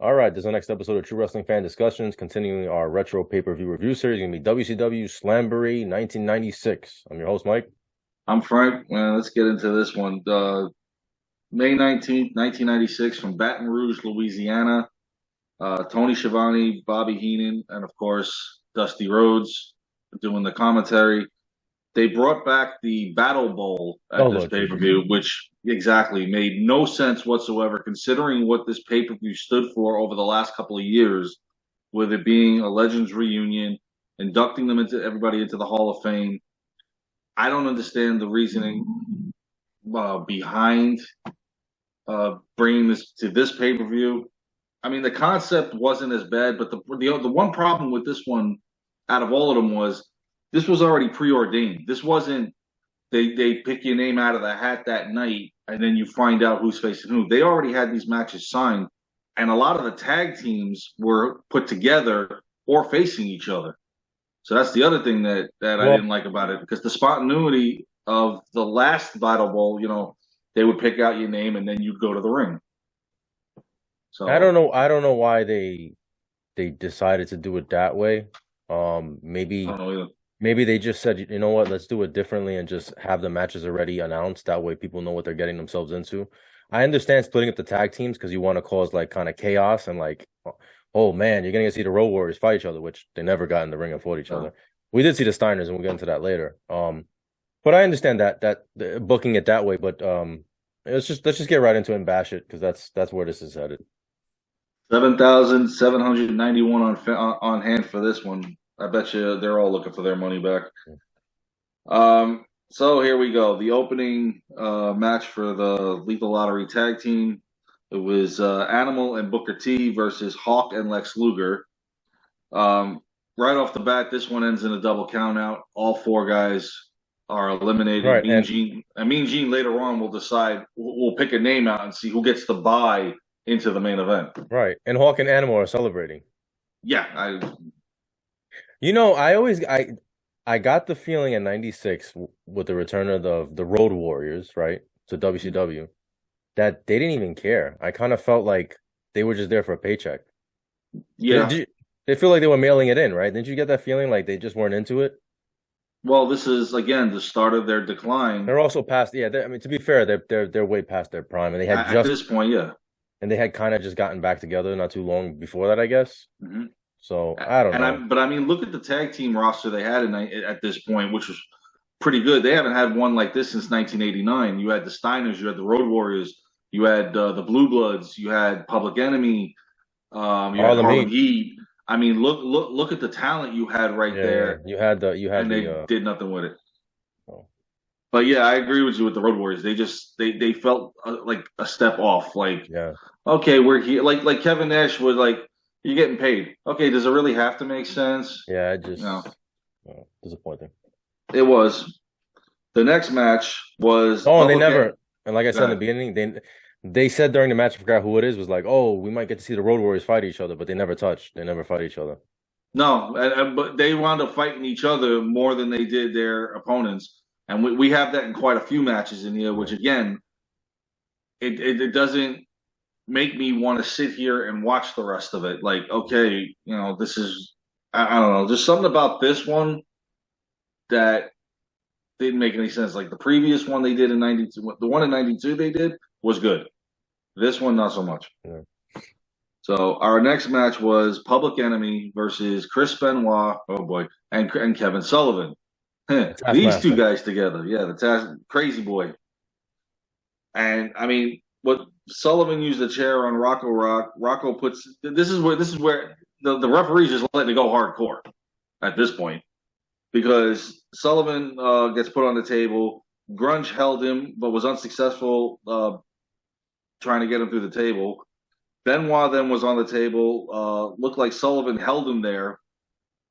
All right, this is the next episode of True Wrestling Fan Discussions, continuing our retro pay-per-view review series. Going to be WCW Slamboree 1996. I'm your host, Mike. I'm Frank. Let's get into this one. May 19th, 1996, from Baton Rouge, Louisiana. Tony Schiavone, Bobby Heenan, and of course, Dusty Rhodes doing the commentary. They brought back the Battle Bowl Oh, at this Lord Jesus. pay-per-view, which exactly made no sense whatsoever, considering what this pay-per-view stood for over the last couple of years, with it being a Legends reunion, inducting them into everybody into the Hall of Fame. I don't understand the reasoning behind bringing this to this pay per view. I mean, the concept wasn't as bad, but the one problem with this one, out of all of them, was this was already preordained. This wasn't they pick your name out of the hat that night and then you find out who's facing who. They already had these matches signed, and a lot of the tag teams were put together or facing each other. So that's the other thing that I Well, didn't like about it, because the spontaneity of the last Vital Bowl, they would pick out your name and then you'd go to the ring. I don't So know. I don't know why they decided to do it that way. I don't Maybe know either. maybe they just said, you know what, let's do it differently and just have the matches already announced. That way, people know what they're getting themselves into. I understand splitting up the tag teams because you want to cause like kind of chaos and like, oh man, you're gonna see the Road Warriors fight each other, which they never got in the ring and fought each No. other. We did see the Steiners, and we'll get into that later. But I understand that booking it that way. But let's just get right into it and bash it because that's where this is headed. 7,791 on hand for this one. I bet you they're all looking for their money back. So here we go. The opening match for the Lethal Lottery Tag Team. It was Animal and Booker T versus Hawk and Lex Luger. Right off the bat, this one ends in a double countout. All four guys are eliminated. Right, Mean Gene later on will decide. We'll pick a name out and see who gets the bye into the main event. and Hawk and Animal are celebrating. Yeah, You know, I got the feeling in '96 with the return of the Road Warriors, right, to WCW, that they didn't even care. I kind of felt like they were just there for a paycheck. yeah. They feel like they were mailing it in, right? Didn't you get that feeling like they just weren't into it? Well, this is again the start of their decline. They're also past, yeah. I mean, to be fair, they're way past their prime, and At this point, yeah. they had kind of just gotten back together not too long before that, I guess. hmm So I don't And know. but I mean, look at the tag team roster they had at this point, which was pretty good. They haven't had one like this since 1989. You had the Steiners, you had the Road Warriors, you had the Blue Bloods, you had Public Enemy, you had Harlem Harlem Heat, Heat. I mean, look at the talent you had right yeah. there, You had and the they did nothing with it. oh, But yeah, I agree with you with the Road Warriors. They felt like a step off. Like, yeah. okay, we're here. Like Kevin Nash was like, you're getting paid. Okay, does it really have to make sense? Yeah, No, disappointing. it was. The next match was Oh, and they Public En- never, and like I said in the God. beginning, they said during the match, I forgot who it is, was like, oh, we might get to see the Road Warriors fight each other, but they never touched. They never fight each other. No, but they wound up fighting each other more than they did their opponents, and we have that in quite a few matches in here. Yeah. Which again, it doesn't make me want to sit here and watch the rest of it. Like, okay, this is I don't know, there's something about this one that didn't make any sense. Like the previous one they did in '92, the one in '92 they did was good. This one not so much. Yeah. So our next match was Public Enemy versus Chris Benoit, oh boy, and Kevin Sullivan. The These two Taskmaster. guys together, yeah, crazy boy. And I mean, what Sullivan used a chair on Rocco Rock. Rocco puts this is where the referees just letting it go hardcore at this point, because Sullivan gets put on the table. Grunge held him, but was unsuccessful trying to get him through the table. Benoit then was on the table. Looked like Sullivan held him there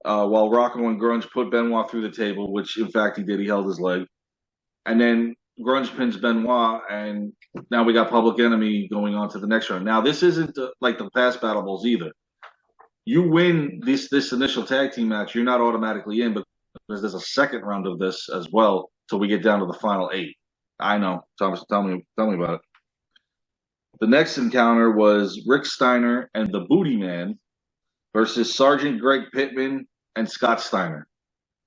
while Rocco and Grunge put Benoit through the table, which in fact he did. He held his leg. And then Grunge pins Benoit, and now we got Public Enemy going on to the next round. Now, this isn't like the past Battle Bowls either. You win this initial tag team match, you're not automatically in, because there's a second round of this as well till we get down to the final 8. I know. Tell me about it. The next encounter was Rick Steiner and the Booty Man versus Sergeant Greg Pittman and Scott Steiner.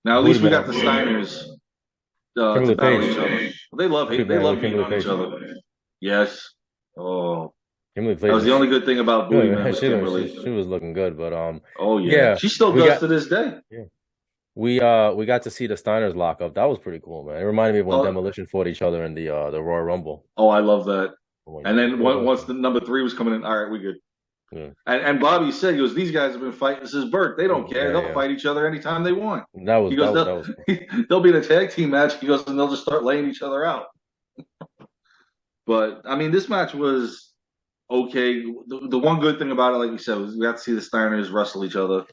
Now, at Booty least we Man, got the Steiners to Kimberly battle Page. each other. They love Booty they Man love with hating Kimberly on each Page. other. Yes. Oh, Kimberly that was the Page. only good thing about Booty Man was Kimberly. She was looking good, but Oh yeah, yeah, she still we does got to this day. yeah. We got to see the Steiners lock up. That was pretty cool, man. It reminded me of when Oh, Demolition fought each other in the Royal Rumble. oh, I love that. Oh my And God, then it was once awesome. the number three was coming in, all right, we good. Yeah, And Bobby said, he goes, these guys have been fighting since birth. They don't care. yeah, They'll yeah. fight each other anytime they want. That was He goes, that was cool. they'll be in a tag team match. He goes, and they'll just start laying each other out. But I mean, this match was okay. The one good thing about it, like you said, was we got to see the Steiners wrestle each other.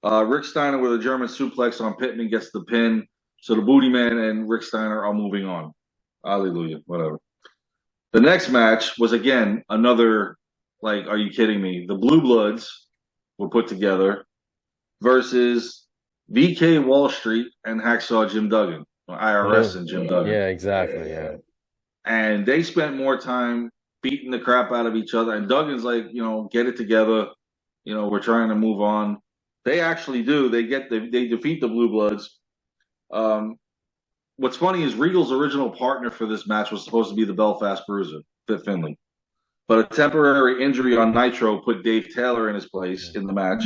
Rick Steiner with a German suplex on Pittman gets the pin. So the Booty Man and Rick Steiner are moving on. Hallelujah. Whatever. The next match was again another, like, are you kidding me? The Blue Bloods were put together versus VK Wall Street and Hacksaw Jim Duggan, or Yeah, IRS and Jim Duggan. yeah, exactly. Yeah, And they spent more time beating the crap out of each other. And Duggan's like, get it together. We're trying to move on. They actually do. They defeat the Blue Bloods. Um, what's funny is Regal's original partner for this match was supposed to be the Belfast Bruiser, Fit Finley. But a temporary injury on Nitro put Dave Taylor in his place in the match.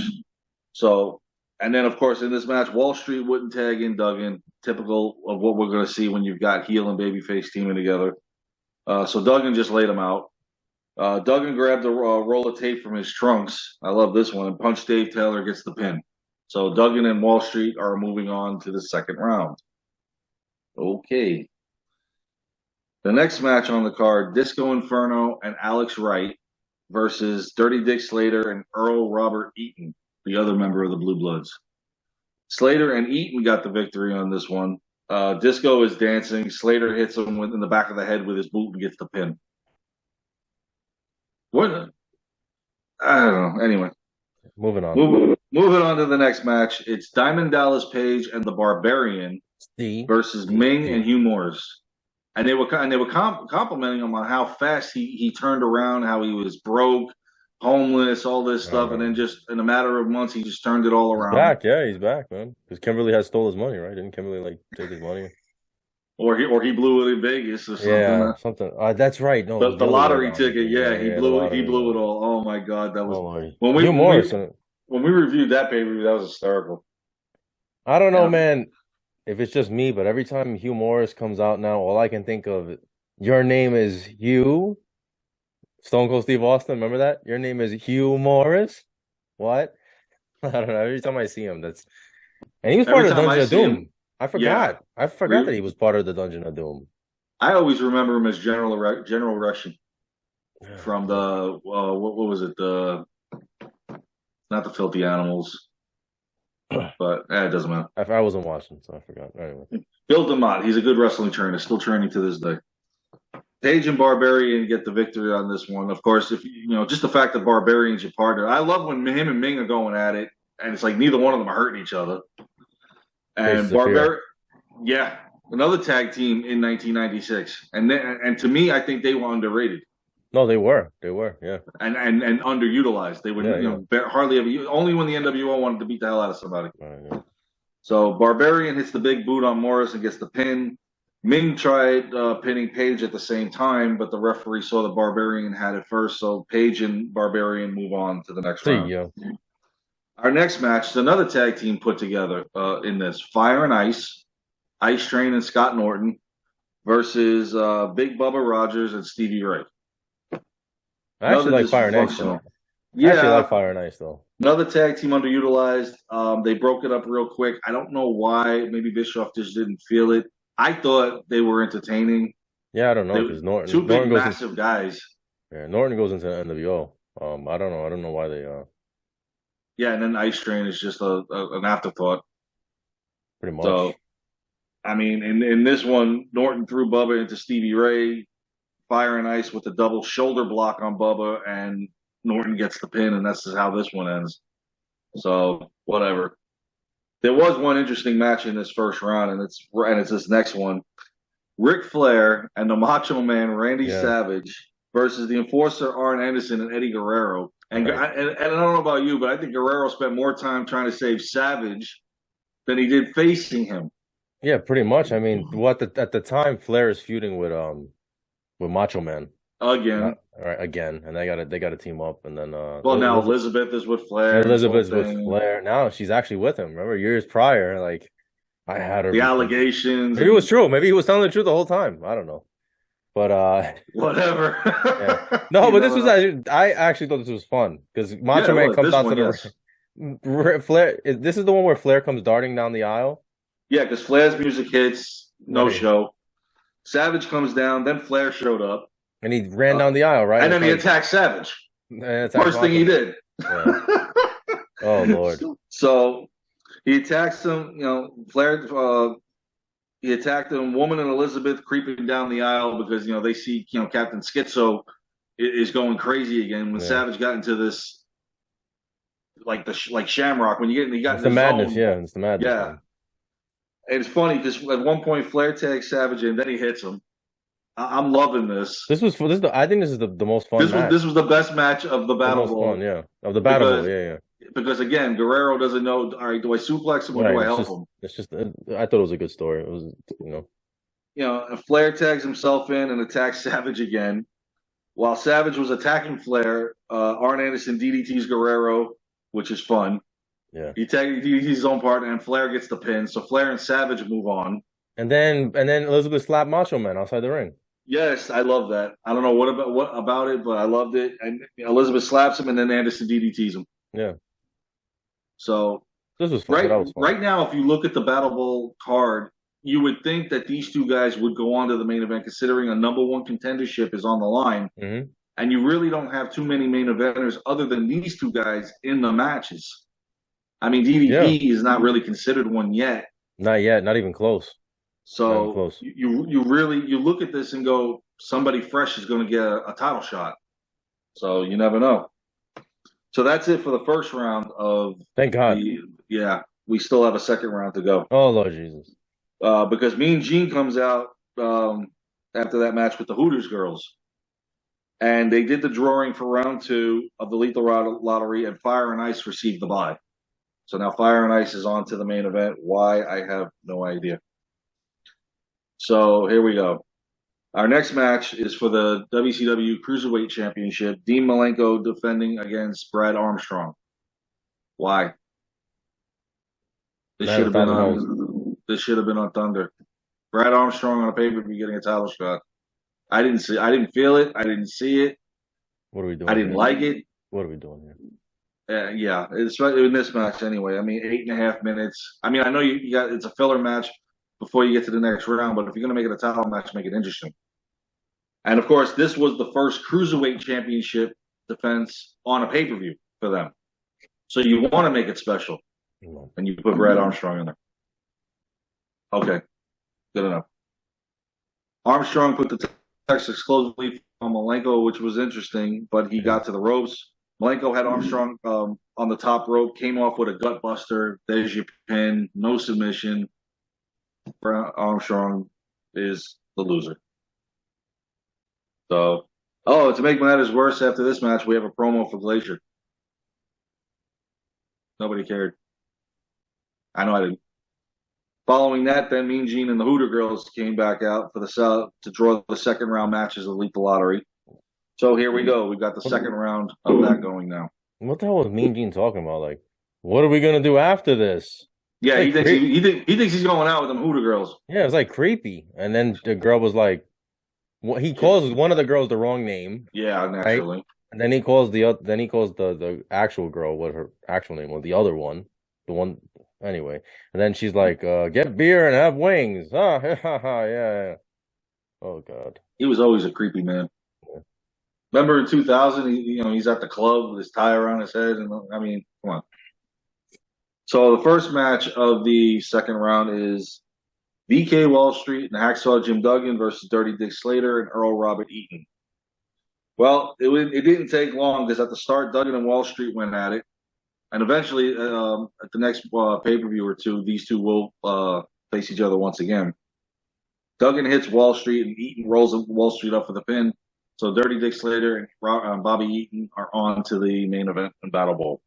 So, and then of course in this match, Wall Street wouldn't tag in Duggan, typical of what we're going to see when you've got heel and babyface teaming together. So Duggan just laid him out. Duggan grabbed a roll of tape from his trunks. I love this one, and punched Dave Taylor, gets the pin. So Duggan and Wall Street are moving on to the second round. Okay. The next match on the card, Disco Inferno and Alex Wright versus Dirty Dick Slater and Earl Robert Eaton, the other member of the Blue Bloods. Slater and Eaton got the victory on this one. Disco is dancing. Slater hits him in the back of the head with his boot and gets the pin. What? I don't know. Anyway, moving on. moving on to the next match. It's Diamond Dallas Page and the Barbarian versus Ming and Hugh Morris. And they were complimenting him on how fast he turned around, how he was broke, homeless, all this stuff, and then just in a matter of months he just turned it all around. Back, yeah, he's back, man. Because Kimberly had stole his money, right? Didn't Kimberly like take his money? Or he blew it in Vegas or something. Yeah, something. That's right. No, the lottery ticket. Yeah, he blew it all. Oh my God, that was when we reviewed that pay per view. That was hysterical. I don't know, man, if it's just me, but every time Hugh Morris comes out now, all I can think of, your name is Hugh. Stone Cold Steve Austin, remember that? Your name is Hugh Morris. What? I don't know. Every time I see him, and he was part of the Dungeon of Doom. I forgot. I forgot that he was part of the Dungeon of Doom. I always remember him as General Russian from the what was it? Not the Filthy Animals, but it doesn't matter. I wasn't watching, so I forgot. Anyway, Bill DeMott, he's a good wrestling trainer, still training to this day. Page and Barbarian get the victory on this one. Of course, if just the fact that Barbarian's your partner. I love when him and Ming are going at it, and it's like neither one of them are hurting each other. And Barbarian, yeah, another tag team in 1996, and to me, I think they were underrated. No, they were, yeah, and underutilized. They would, hardly ever. Only when the NWO wanted to beat the hell out of somebody. Yeah. So Barbarian hits the big boot on Morris and gets the pin. Ming tried pinning Page at the same time, but the referee saw that Barbarian had it first, so Page and Barbarian move on to the next round. Yeah. Our next match is another tag team put together in this: Fire and Ice, Ice Train and Scott Norton versus Big Bubba Rogers and Stevie Ray. I actually like Fire and Ice though. Yeah, I actually like Fire and Ice though. Another tag team underutilized. They broke it up real quick. I don't know why. Maybe Bischoff just didn't feel it. I thought they were entertaining. Yeah, I don't know because Norton. Two big, massive guys. Yeah, Norton goes into the NWO. I don't know. I don't know why they. Yeah, and then Ice Train is just an afterthought. Pretty much. So, I mean, in this one, Norton threw Bubba into Stevie Ray. Fire and Ice with the double shoulder block on Bubba, and Norton gets the pin, and that's how this one ends. So whatever. There was one interesting match in this first round, and it's this next one. Ric Flair and the Macho Man Randy Savage versus the Enforcer, Arn Anderson, and Eddie Guerrero. Right. And I don't know about you, but I think Guerrero spent more time trying to save Savage than he did facing him. Yeah, pretty much. I mean, what at the time Flair is feuding with Macho Man. Again. All right, again, and they got to team up, and then Well, now Elizabeth is with Flair. Elizabeth's with Flair. Now she's actually with him. Remember years prior, like I had her the before. allegations. Maybe it was true. Maybe he was telling the truth the whole time. I don't know. But whatever. Yeah. No, but this was I actually thought this was fun because Macho Man comes out to the Flair. This is the one where Flair comes darting down the aisle. Yeah, because Flair's music hits, no show. Savage comes down, then Flair showed up. And he ran down the aisle, right? And then he attacked Savage. First thing he did. Yeah. Oh, Lord. So he attacks him, Flair, he attacked him, Woman and Elizabeth creeping down the aisle because, they see, Captain Schizo is going crazy again. When Savage got into this, like Shamrock, when you got it's the madness, it's the madness. Yeah. Man. It's funny because at one point Flair tags Savage and then he hits him. I'm loving this. I think this is the most fun match. This was the best match of the Battle Bowl. Fun, of the Battle Bowl, yeah. Because again, Guerrero doesn't know. All right, do I suplex him or do I help him? It's just. I thought it was a good story. It was, and Flair tags himself in and attacks Savage again. While Savage was attacking Flair, Arn Anderson DDTs Guerrero, which is fun. Yeah. He DDTs his own partner, and Flair gets the pin. So Flair and Savage move on. And then Elizabeth slapped Macho Man outside the ring. Yes, I love that. I don't know what about it, but I loved it. And Elizabeth slaps him, and then Anderson DDTs him. Yeah. So this was fun. Right now, if you look at the Battle Bowl card, you would think that these two guys would go on to the main event, considering a number one contendership is on the line. Mm-hmm. And you really don't have too many main eventers other than these two guys in the matches. I mean, DDP is not really considered one yet. Not yet. Not even close. So you really look at this and go, somebody fresh is going to get a title shot. So you never know. So that's it for the first round of. Thank God. We still have a second round to go. Oh Lord Jesus! Because Mean Gene comes out after that match with the Hooters girls, and they did the drawing for round 2 of the Lethal Lottery, and Fire and Ice received the bye. So now Fire and Ice is on to the main event. Why, I have no idea. So here we go. Our next match is for the WCW Cruiserweight Championship. Dean Malenko defending against Brad Armstrong. Why? This should have been on Thunder. Brad Armstrong on a pay-per-view getting a title shot. I didn't feel it. I didn't see it. What are we doing? I didn't like it. What are we doing here? It's in this match anyway. I mean, 8.5 minutes. I mean, I know it's a filler match before you get to the next round, but if you're going to make it a title match, make it interesting. And of course, this was the first Cruiserweight Championship defense on a pay-per-view for them. So you want to make it special. And you put Brad Armstrong in there. Okay. Good enough. Armstrong put the Texas close lead on Malenko, which was interesting, but he got to the ropes. Malenko had Armstrong on the top rope, came off with a gut buster. There's your pin. No submission. Armstrong is the loser. So, to make matters worse, after this match, we have a promo for Glacier. Nobody cared. I know I didn't. Following that, then Mean Gene and the Hooter Girls came back out for to draw the second round matches of the Lethal Lottery. So here we go. We've got the second round of that going now. What the hell was Mean Gene talking about? Like, what are we gonna do after this? Yeah, he thinks he's going out with them Hooter Girls. Yeah, it was like creepy. And then the girl was like, he calls one of the girls the wrong name. Yeah, naturally. Right? And then he calls the actual girl what her actual name was, the other one, the one. Anyway, and then she's like, "Get beer and have wings." Yeah. Oh God. He was always a creepy man. Yeah. Remember in 2000, he's at the club with his tie around his head, and I mean, come on. So the first match of the second round is VK Wall Street and Hacksaw Jim Duggan versus Dirty Dick Slater and Earl Robert Eaton. Well, it didn't take long because at the start, Duggan and Wall Street went at it. And eventually, at the next pay-per-view or two, these two will face each other once again. Duggan hits Wall Street, and Eaton rolls Wall Street up for the pin. So Dirty Dick Slater and Bobby Eaton are on to the main event and Battle Bowl.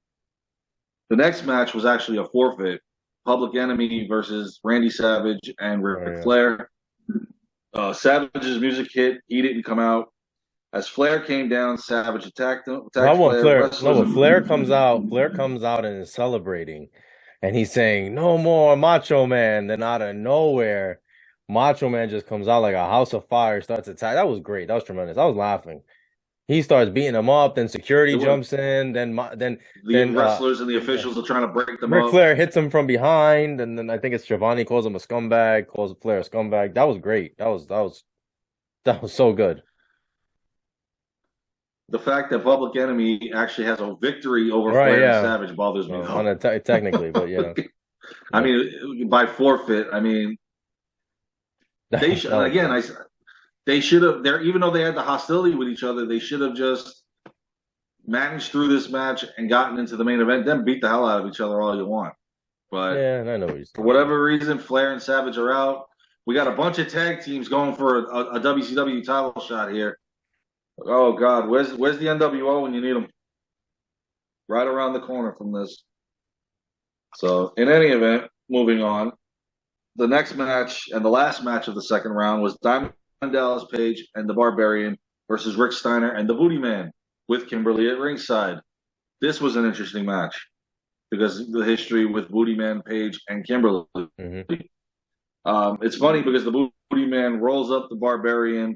The next match was actually a forfeit. Public Enemy versus Randy Savage and Oh, Ric yeah. Flair. Savage's music hit. He didn't come out. As Flair came down, Savage attacked him. I Attacked want Flair. Flair. No, Wrestlers. but Flair comes out. Flair comes out and is celebrating, and he's saying, "No more Macho Man." Then out of nowhere, Macho Man just comes out like a house of fire, starts attack. That was great. That was tremendous. I was laughing. He starts beating him up. Then security It was, jumps in. the Then wrestlers and the officials are trying to break them Ric up. Flair hits him from behind, and then I think it's Giovanni calls him a scumbag, calls Flair a scumbag. That was great. That was so good. The fact that Public Enemy actually has a victory over Right? Flair and Yeah. Savage bothers me. Well, on a technically, but yeah. I mean, by forfeit, I mean they should. Again, they should have. There, even though they had the hostility with each other, they should have just managed through this match and gotten into the main event. Then beat the hell out of each other all you want. But yeah, I know what you're for saying. whatever reason, Flair and Savage are out. We got a bunch of tag teams going for a WCW title shot here. Oh God, where's the NWO when you need them? Right around the corner from this. So, in any event, moving on. The next match and the last match of the second round was Diamond Dallas Page and the Barbarian versus Rick Steiner and the Booty Man with Kimberly at ringside. This was an interesting match because of the history with Booty Man, Page, and Kimberly. It's funny because the Booty Man rolls up the Barbarian.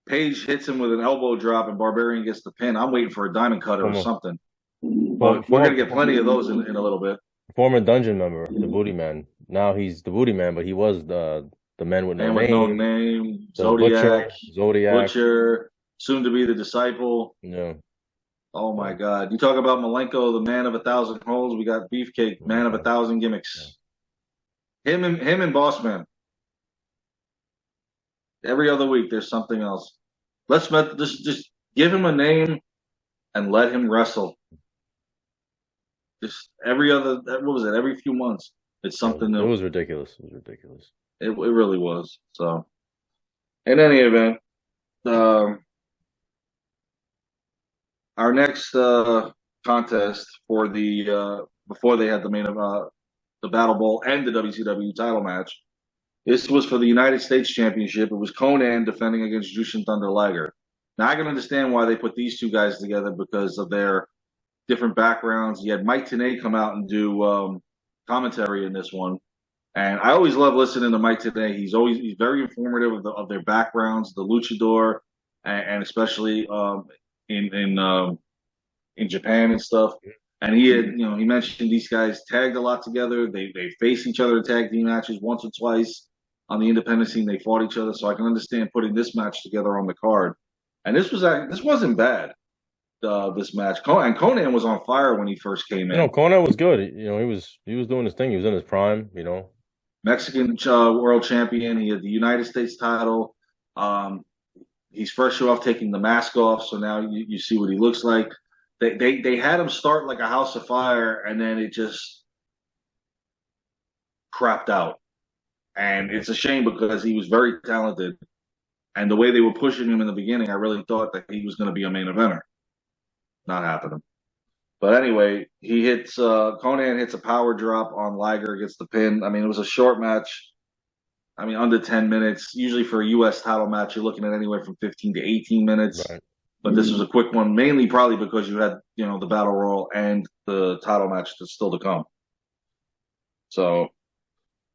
Page hits him with an elbow drop, and Barbarian gets the pin. I'm waiting for a diamond cutter or something. But we're going to get plenty of those in a little bit. Former Dungeon member, the Booty Man. Now he's the Booty Man, but he was the man with no Man with name. no name, Zodiac, Zodiac, Butcher, soon to be the Disciple. Yeah. Oh my God! You talk about Malenko, the man of 1,000 holes. We got Beefcake, man of 1,000 gimmicks. Him and Bossman. Every other week, there's something else. Let's just give him a name and let him wrestle. Just every other, what was it? Every few months, it's something new. It was ridiculous. It was ridiculous. It really was. So, in any event, our next contest for the before they had the the Battle Bowl and the WCW title match. This was for the United States Championship. It was Conan defending against Jushin Thunder Liger. Now I can understand why they put these two guys together because of their different backgrounds. You had Mike Tenay come out and do commentary in this one, and I always love listening to Mike Tenay. He's very informative of their backgrounds, the luchador, and especially in Japan and stuff. And he had, he mentioned these guys tagged a lot together. They faced each other in tag team matches once or twice on the independent scene. They fought each other, so I can understand putting this match together on the card. And this wasn't bad. This match, and Conan was on fire when he first came in. Conan was good. He was doing his thing. He was in his prime. Mexican world champion. He had the United States title. He's first show off taking the mask off, so now you see what he looks like. They had him start like a house of fire, and then it just crapped out. And it's a shame because he was very talented. And the way they were pushing him in the beginning, I really thought that he was going to be a main eventer. Not happening. But anyway, Conan hits a power drop on Liger, gets the pin. I mean, it was a short match. I mean, under 10 minutes. Usually for a U.S. title match, you're looking at anywhere from 15 to 18 minutes. Right. But this was a quick one, mainly probably because you had, the Battle Royal and the title match still to come. So,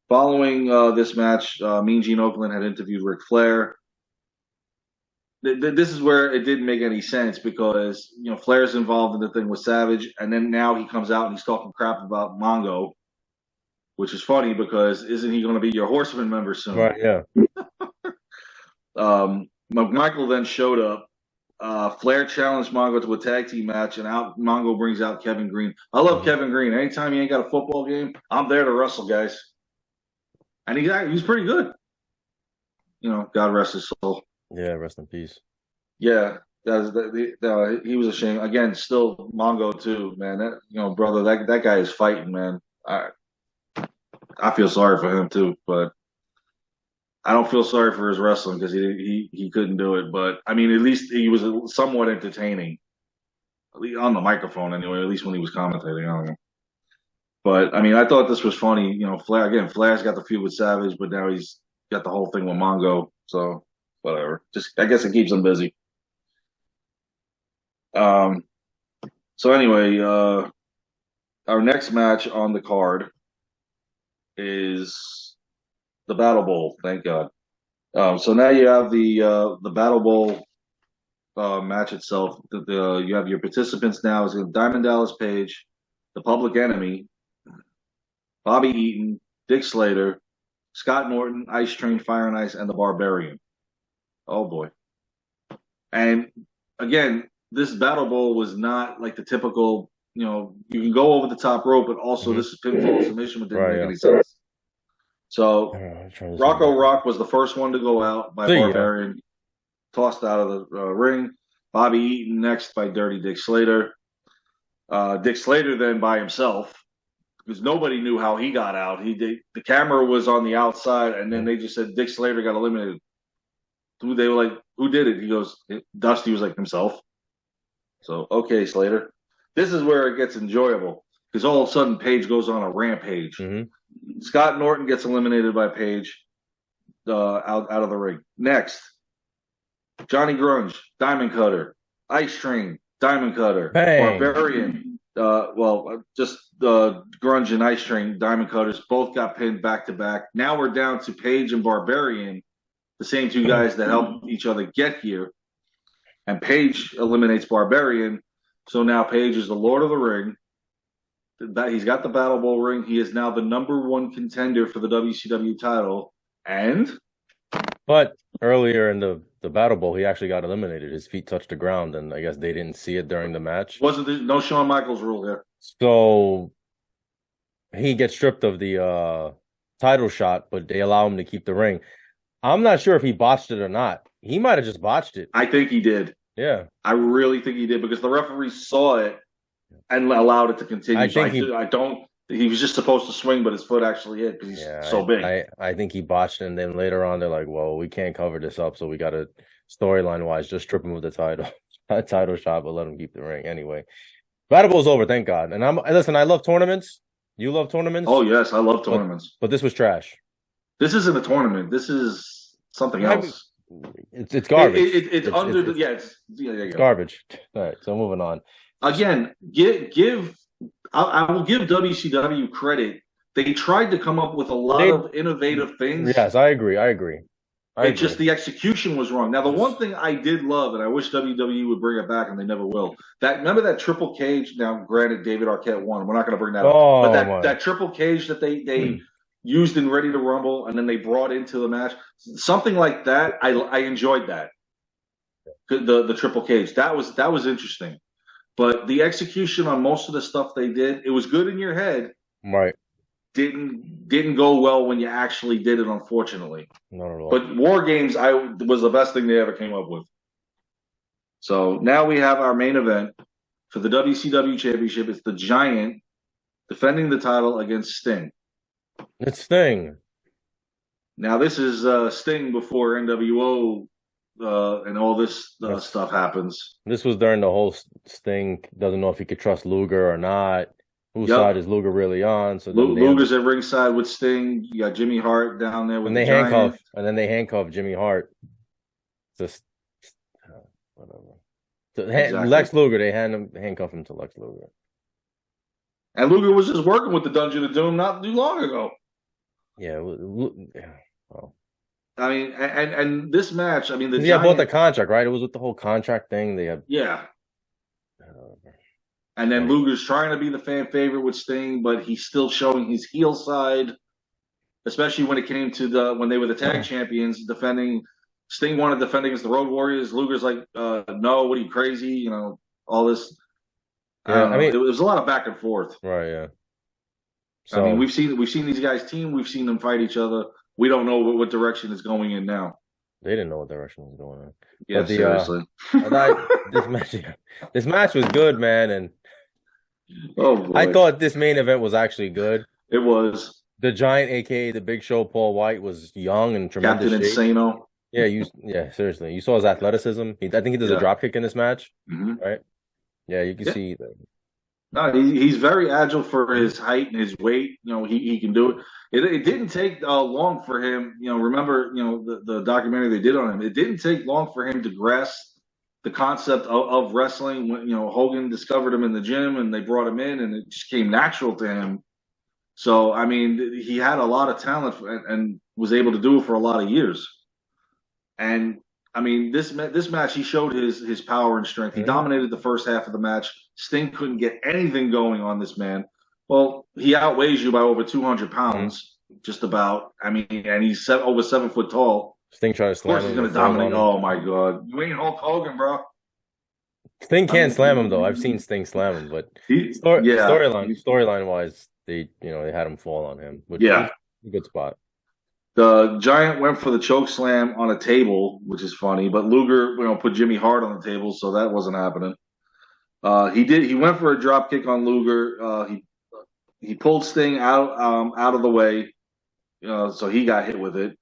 following this match, Mean Gene Okerlund had interviewed Ric Flair. This is where it didn't make any sense because, Flair's involved in the thing with Savage, and then now he comes out and he's talking crap about Mongo, which is funny because isn't he going to be your Horseman member soon? Right, yeah. McMichael then showed up. Flair challenged Mongo to a tag team match, and Mongo brings out Kevin Green. I love Kevin Green. Anytime he ain't got a football game, I'm there to wrestle, guys. And he's pretty good. God rest his soul. Yeah, rest in peace. Yeah, he was a shame. Again, still Mongo too, man. That brother, that guy is fighting, man. I feel sorry for him too, but I don't feel sorry for his wrestling because he couldn't do it, but I mean, at least he was somewhat entertaining, at least on the microphone anyway. At least when he was commentating, I don't know. But I mean, I thought this was funny. You know, Flash got the feud with Savage, but now he's got the whole thing with Mongo. So whatever. Just I guess it keeps him busy. Um. So anyway, our next match on the card is the Battle Bowl. Thank God. So now you have the Battle Bowl match itself. You have your participants now is Diamond Dallas Page, the Public Enemy, Bobby Eaton, Dick Slater, Scott Norton, Ice Train, Fire and Ice, and the Barbarian. Oh boy! And again, this Battle Bowl was not like the typical. You know, you can go over the top rope, but also this is pinfall submission, but didn't make any sense. So Rocco Rock was the first one to go out by Barbarian, tossed out of the ring. Bobby Eaton next by Dirty Dick Slater. Dick Slater then by himself because nobody knew how he got out. The camera was on the outside, and then they just said Dick Slater got eliminated. They were like, "Who did it?" He goes, "Dusty was like himself." So okay, Slater. This is where it gets enjoyable because all of a sudden Page goes on a rampage. Mm-hmm. Scott Norton gets eliminated by Page out of the ring. Next, Johnny Grunge, Diamond Cutter, Ice Train, Diamond Cutter, Bang. Barbarian. Grunge and Ice Train, Diamond Cutters both got pinned back to back. Now we're down to Page and Barbarian, the same two guys that helped each other get here. And Page eliminates Barbarian. So now Page is the Lord of the Ring. He's got the Battle Bowl ring. He is now the #1 contender for the WCW title. But earlier in the Battle Bowl, he actually got eliminated. His feet touched the ground, and I guess they didn't see it during the match. No Shawn Michaels rule there. So he gets stripped of the title shot, but they allow him to keep the ring. I'm not sure if he botched it or not. He might have just botched it. I think he did. Yeah. I really think he did because the referee saw it and allowed it to continue. He was just supposed to swing, but his foot actually hit because he's so big. I think he botched it, and then later on they're like, well, we can't cover this up, so we got to, storyline-wise, just strip him of the title shot, but let him keep the ring. Anyway, Battle Bowl's over, thank God. And listen, I love tournaments. You love tournaments? Oh, yes, I love tournaments. But this was trash. This isn't a tournament. This is something else. It's garbage. It's garbage. All right, so moving on. Again, I will give WCW credit. They tried to come up with a lot of innovative things. Yes, I agree. Just the execution was wrong. Now, the one thing I did love, and I wish WWE would bring it back, and they never will. Remember that triple cage? Now, granted, David Arquette won. We're not going to bring that up. But that triple cage that they used in Ready to Rumble, and then they brought into the match, something like that. I enjoyed that. The triple cage that was interesting, but the execution on most of the stuff they did, it was good in your head, right? Didn't go well when you actually did it, unfortunately. Not at all. But War Games, was the best thing they ever came up with. So now we have our main event for the WCW Championship. It's the Giant defending the title against Sting. It's Sting. Now this is Sting before NWO and all this stuff happens. This was during the whole Sting doesn't know if he could trust Luger or not. Whose side is Luger really on? So Luger's at ringside with Sting. You got Jimmy Hart down there with and then they handcuff Jimmy Hart. Just whatever. So exactly. Lex Luger, they handcuff him to Lex Luger. And Luger was just working with the Dungeon of Doom not too long ago. Yeah. Well. I mean, and this match, I mean, he had bought the contract, right? It was with the whole contract thing. They had and then Luger's trying to be the fan favorite with Sting, but he's still showing his heel side, especially when it came to when they were the tag champions defending. Sting wanted to defend against the Road Warriors. Luger's like, no, what are you, crazy? You know, all this. Yeah, I mean, it was a lot of back and forth. Right, yeah. So, I mean, we've seen these guys team. We've seen them fight each other. We don't know what direction is going in now. They didn't know what direction was going in. Yeah, seriously. This match was good, man, and oh boy. I thought this main event was actually good. It was. the Giant, aka the Big Show, Paul White, was young and tremendous Captain shape. Insano. Yeah, seriously. You saw his athleticism. I think he does a Yeah. drop kick in this match, Hmm. right? Yeah, you can Yeah. see that. No, he's very agile for his height and his weight. He can do it. It didn't take long for him. Remember, the documentary they did on him. It didn't take long for him to grasp the concept of wrestling. When Hogan discovered him in the gym and they brought him in, and it just came natural to him. So I mean, he had a lot of talent and was able to do it for a lot of years. And I mean, this match, he showed his power and strength. He Mhm. dominated the first half of the match. Sting couldn't get anything going on this man. Well, he outweighs you by over 200 Mhm. pounds, just about. I mean, and he's over 7 foot tall. Sting tried to Of course, slam he's him going and to falls dominate. on him. Oh my God, you ain't Hulk Hogan, bro. Sting I can't slam him though. I've mean, seen Sting slam him, but yeah, storyline wise, they had him fall on him, which yeah. was a good spot. The Giant went for the choke slam on a table, which is funny, but Luger, put Jimmy Hart on the table, so that wasn't happening. He did. He went for a drop kick on Luger. He pulled Sting out of the way, so he got hit with it.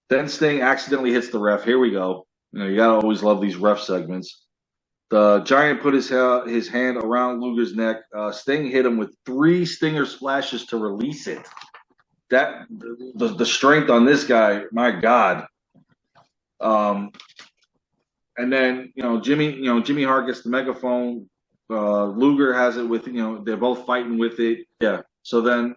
Then Sting accidentally hits the ref. Here we go. You gotta always love these ref segments. The Giant put his hand around Luger's neck. Sting hit him with 3 stinger splashes to release it. That the strength on this guy, my God. Um, and then Jimmy Hart gets the megaphone. Luger has it with they're both fighting with it. Yeah. So then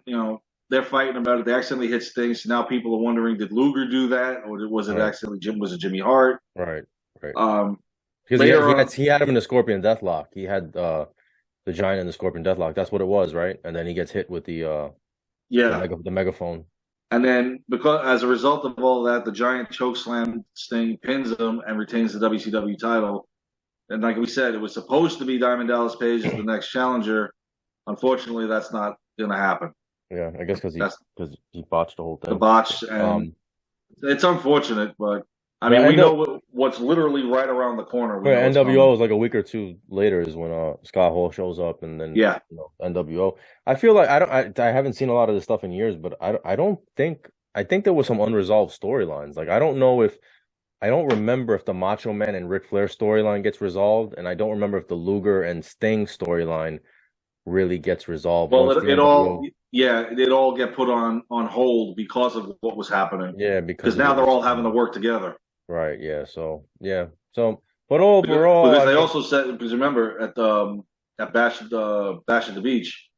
they're fighting about it. They accidentally hit Sting. So now people are wondering, did Luger do that, or was it Right, accidentally Was it Jimmy Hart? right, right. Um, Because Later on, he had him in the Scorpion Deathlock. He had the Giant in the Scorpion Deathlock. That's what it was, right? And then he gets hit with yeah. the megaphone. And then because as a result of all that, the Giant chokeslam Sting, pins him, and retains the WCW title. And like we said, it was supposed to be Diamond Dallas Page as the next challenger. Unfortunately, that's not going to happen. Yeah, I guess That's because he botched the whole the thing. botch, and Um, it's unfortunate, but I but mean, we end up know what's literally right around the corner. We but know it's NWO coming. was like a week or two later is when Scott Hall shows up and then Yeah. NWO. I feel like I haven't seen a lot of this stuff in years, but I don't think I think there was some unresolved storylines. Like I don't remember if the Macho Man and Ric Flair storyline gets resolved, and I don't remember if the Luger and Sting storyline really gets resolved Well, once the it all NWO. yeah, it all get put on hold because of what was happening. Yeah, Because because of now it they're was all having to work together. right. Yeah, so yeah, so but overall, Because I they mean, also said, because remember at Bash at the Beach,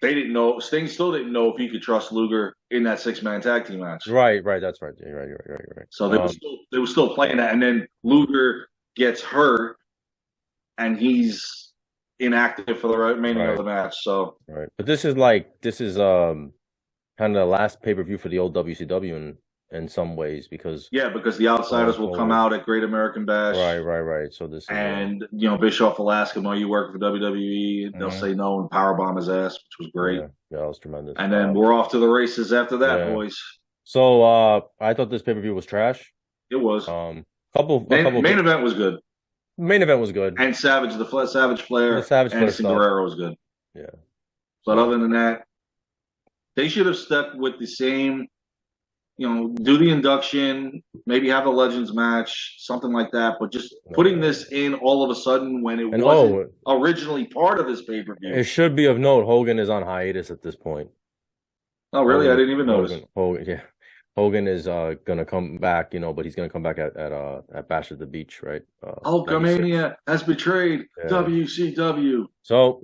they didn't know. Sting still didn't know if he could trust Luger in that 6-man tag team match. right, that's right. You're right, you're So right. they were still playing that, and then Luger gets hurt, and he's inactive for the remaining of Right, the match. So right. But this is kind of the last pay-per-view for the old WCW in some ways because yeah, because the outsiders will come COVID. out at Great American Bash, Right. So this is and Bischoff will ask him, "Are you working for WWE?" They'll mhm. say no and powerbomb his ass, which was great. Yeah, that was tremendous. And then we're off to the races after that, Yeah. boys. So I thought this pay-per-view was trash. It was. A couple Main good event was good, main event was good. and Savage The Flair, Savage Flair Anderson stuff. Guerrero was good. Yeah. But So other than that, they should have stuck with the same. Do the induction, maybe have a Legends match, something like that. But just putting yeah. this in all of a sudden when it And wasn't originally part of this pay per it view. should be of note, Hogan is on hiatus at this point. Oh, really? I didn't even notice. Yeah. Hogan is gonna come back, but he's gonna come back at Bash at the Beach, right? 96. Hulkamania has betrayed Yeah. WCW. So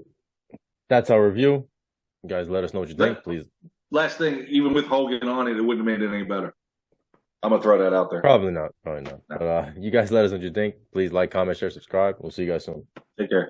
that's our review. You guys let us know what you think, please. Last thing, even with Hogan on it, it wouldn't have made it any better. I'm gonna throw that out there. Probably not. But you guys let us know what you think. Please like, comment, share, subscribe. We'll see you guys soon. Take care.